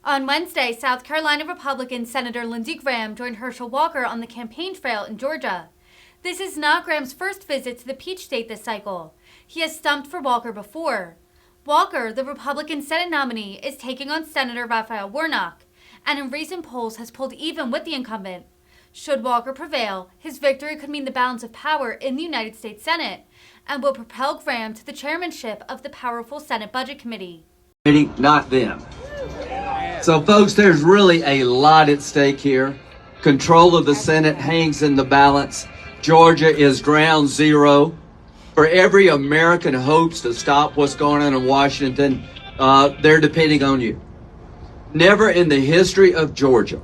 On Wednesday, South Carolina Republican Senator Lindsey Graham joined Herschel Walker on the campaign trail in Georgia. This is not Graham's first visit to the Peach State this cycle. He has stumped for Walker before. Walker, the Republican Senate nominee, is taking on Senator Raphael Warnock, and in recent polls has pulled even with the incumbent. Should Walker prevail, his victory could mean the balance of power in the United States Senate and will propel Graham to the chairmanship of the powerful Senate Budget Committee. Not them. So folks, there's really a lot at stake here. Control of the Senate hangs in the balance. Georgia is ground zero. For every American who hopes to stop what's going on in Washington, they're depending on you. Never in the history of Georgia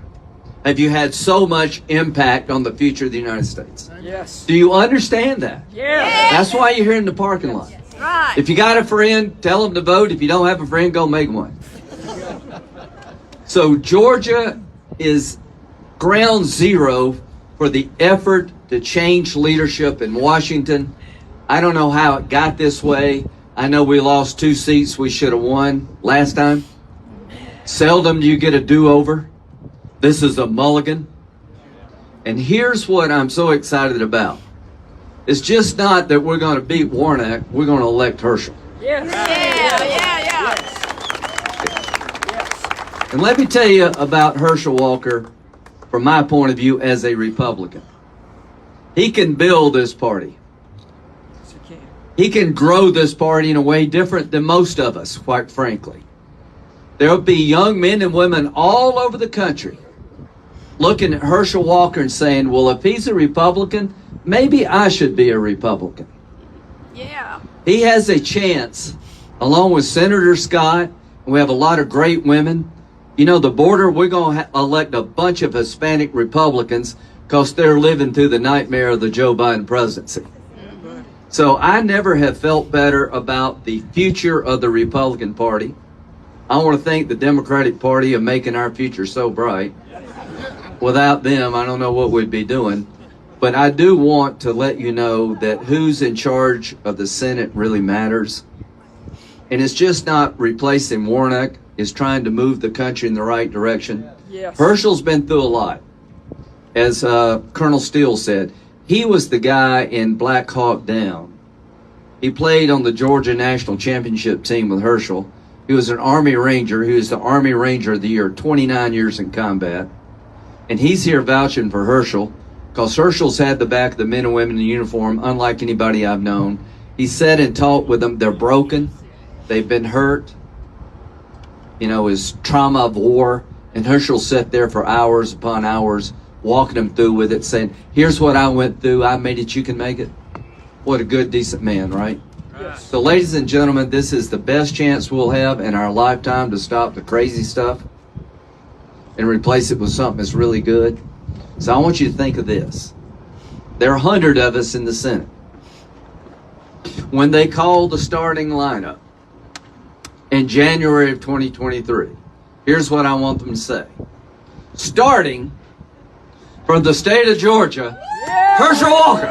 have you had so much impact on the future of the United States. Yes. Do you understand that? Yes. That's why you're here in the parking lot. Right. If you got a friend, tell them to vote. If you don't have a friend, go make one. So Georgia is ground zero for the effort to change leadership in Washington. I don't know how it got this way. I know we lost 2 seats we should have won last time. Seldom do you get a do-over. This is a mulligan. And here's what I'm so excited about. It's just not that we're going to beat Warnock, we're going to elect Herschel. Yes. And let me tell you about Herschel Walker from my point of view as a Republican. He can build this party. He can grow this party in a way different than most of us, quite frankly. There will be young men and women all over the country looking at Herschel Walker and saying, well, if he's a Republican, maybe I should be a Republican. Yeah. He has a chance, along with Senator Scott, and we have a lot of great women. You know, the border, we're going to elect a bunch of Hispanic Republicans because they're living through the nightmare of the Joe Biden presidency. So I never have felt better about the future of the Republican Party. I want to thank the Democratic Party of making our future so bright. Without them, I don't know what we'd be doing. But I do want to let you know that who's in charge of the Senate really matters. And it's just not replacing Warnock. It's trying to move the country in the right direction. Yes. Herschel's been through a lot. As Colonel Steele said, he was the guy in Black Hawk Down. He played on the Georgia National Championship team with Herschel. He was an Army Ranger. He was the Army Ranger of the Year, 29 years in combat. And he's here vouching for Herschel because Herschel's had the back of the men and women in uniform, unlike anybody I've known. He sat and talked with them. They're broken. They've been hurt. You know, his trauma of war. And Herschel sat there for hours upon hours, walking them through with it, saying, here's what I went through. I made it. You can make it. What a good, decent man, right? Yes. So, ladies and gentlemen, this is the best chance we'll have in our lifetime to stop the crazy stuff and replace it with something that's really good. So I want you to think of this. There are 100 of us in the Senate. When they call the starting lineup in January of 2023, here's what I want them to say. Starting from the state of Georgia, Herschel Walker.